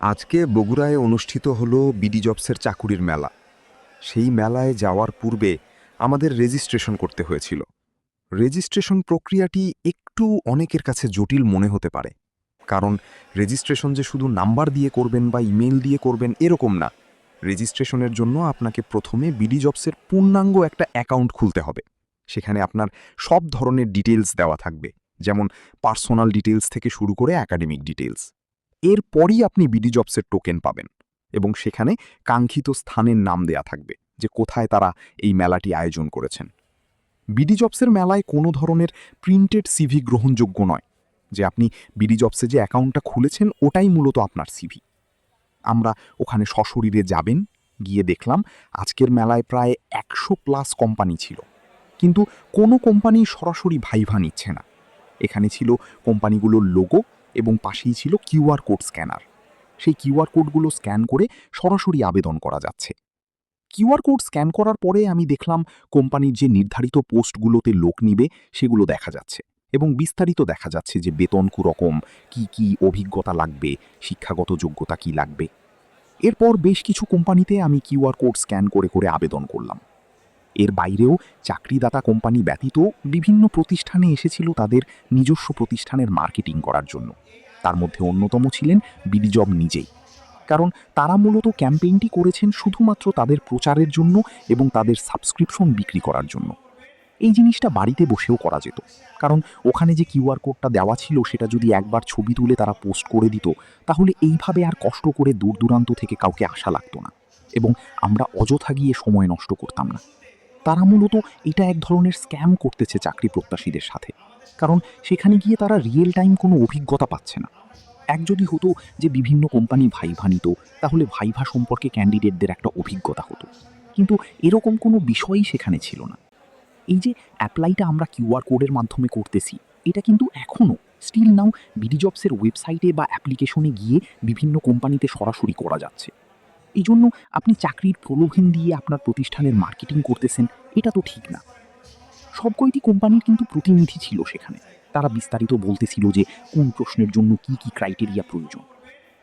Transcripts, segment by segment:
আজকে বগুড়ায় অনুষ্ঠিত হলো বিডি জবসের চাকুরির মেলা। সেই মেলায় যাওয়ার পূর্বে আমাদের রেজিস্ট্রেশন করতে হয়েছিল। রেজিস্ট্রেশন প্রক্রিয়াটি একটু অনেকের কাছে জটিল মনে হতে পারে, কারণ রেজিস্ট্রেশন যে শুধু নাম্বার দিয়ে করবেন বা ইমেল দিয়ে করবেন এরকম না। রেজিস্ট্রেশনের জন্য আপনাকে প্রথমে বিডি জবসের পূর্ণাঙ্গ একটা অ্যাকাউন্ট খুলতে হবে। সেখানে আপনার সব ধরনের ডিটেলস দেওয়া থাকবে, যেমন পার্সোনাল ডিটেলস থেকে শুরু করে একাডেমিক ডিটেলস। এরপরই আপনি বিডি জবসের টোকেন পাবেন এবং সেখানে কাঙ্ক্ষিত স্থানের নাম দেয়া থাকবে যে কোথায় তারা এই মেলাটি আয়োজন করেছেন। বিডি জবসের মেলায় কোনো ধরনের প্রিন্টেড সিভি গ্রহণযোগ্য নয়। যে আপনি বিডি জবসে যে অ্যাকাউন্টটা খুলেছেন ওটাই মূলত আপনার সিভি। আমরা ওখানে সশরীরে যাবেন, গিয়ে দেখলাম আজকের মেলায় প্রায় 100+ কোম্পানি ছিল, কিন্তু কোনো কোম্পানি সরাসরি ভাইভা নিচ্ছে না। এখানে ছিল কোম্পানিগুলোর লোগো এবং পাশেই ছিল কিউআর কোড স্ক্যানার। সেই কিউআর কোডগুলো স্ক্যান করে সরাসরি আবেদন করা যাচ্ছে। কিউআর কোড স্ক্যান করার পরে আমি দেখলাম কোম্পানির যে নির্ধারিত পোস্টগুলোতে লোক নিবে সেগুলো দেখা যাচ্ছে এবং বিস্তারিত দেখা যাচ্ছে যে বেতন রকম, কি অভিজ্ঞতা লাগবে, শিক্ষাগত যোগ্যতা কি লাগবে। এরপর বেশ কিছু কোম্পানিতে আমি কিউআর কোড স্ক্যান করে করে আবেদন করলাম। এর বাইরেও চাকরিদাতা কোম্পানি ব্যতীত বিভিন্ন প্রতিষ্ঠানে এসেছিল তাদের নিজস্ব প্রতিষ্ঠানের মার্কেটিং করার জন্য। তার মধ্যে অন্যতম ছিলেন বিডিজব নিজেই, কারণ তারা মূলত ক্যাম্পেইনটি করেছেন শুধুমাত্র তাদের প্রচারের জন্য এবং তাদের সাবস্ক্রিপশন বিক্রি করার জন্য। এই জিনিসটা বাড়িতে বসেও করা যেত, কারণ ওখানে যে কিউআর কোডটা দেওয়া ছিল সেটা যদি একবার ছবি তুলে তারা পোস্ট করে দিত, তাহলে এইভাবে আর কষ্ট করে দূর দূরান্ত থেকে কাউকে আসা লাগতো না এবং আমরা অযথা গিয়ে সময় নষ্ট করতাম না। তারা মূলত এটা এক ধরনের স্ক্যাম করতেছে চাকরি প্রত্যাশীদের সাথে, কারণ সেখানে গিয়ে তারা রিয়েল টাইম কোনো অভিজ্ঞতা পাচ্ছে না। এক যদি হতো যে বিভিন্ন কোম্পানি ভাইভা নিত, তাহলে ভাইভা সম্পর্কে ক্যান্ডিডেটদের একটা অভিজ্ঞতা হতো, কিন্তু এরকম কোনো বিষয়ই সেখানে ছিল না। এই যে অ্যাপ্লাইটা আমরা কিউআর কোডের মাধ্যমে করতেছি, এটা কিন্তু এখনও স্টিল নাও বিডি জবসের ওয়েবসাইটে বা অ্যাপ্লিকেশনে গিয়ে বিভিন্ন কোম্পানিতে সরাসরি করা যাচ্ছে। এই জন্য আপনি চাকরির প্রলোভন দিয়ে আপনার প্রতিষ্ঠানের মার্কেটিং করতেছেন, এটা তো ঠিক না। সব কয়টি কোম্পানির কিন্তু প্রতিনিধি ছিল সেখানে। তারা বিস্তারিত বলতেছিল যে কোন প্রশ্নের জন্য কি কি ক্রাইটেরিয়া প্রয়োজন।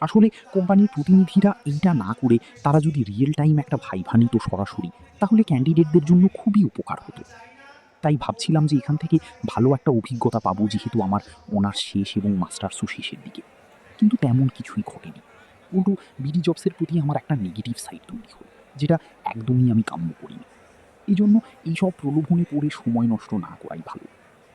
আসলে কোম্পানির প্রতিনিধিরা এইটা না করে তারা যদি রিয়েল টাইম একটা ভাইভা নিত সরাসরি, তাহলে ক্যান্ডিডেটদের জন্য খুবই উপকার হতো। তাই ভাবছিলাম যে এখান থেকে ভালো একটা অভিজ্ঞতা পাবো, যেহেতু আমার অনার্স শেষ এবং মাস্টার্সও শেষের দিকে। কিন্তু তেমন কিছুই ঘটেনি। উল্টো বিডি জবসের প্রতি আমার একটা নেগেটিভ সাইড তৈরি হলো, যেটা একদমই আমি কাম্য করিনি। এই জন্য এইসব প্রলোভনে পড়ে সময় নষ্ট না করাই ভালো।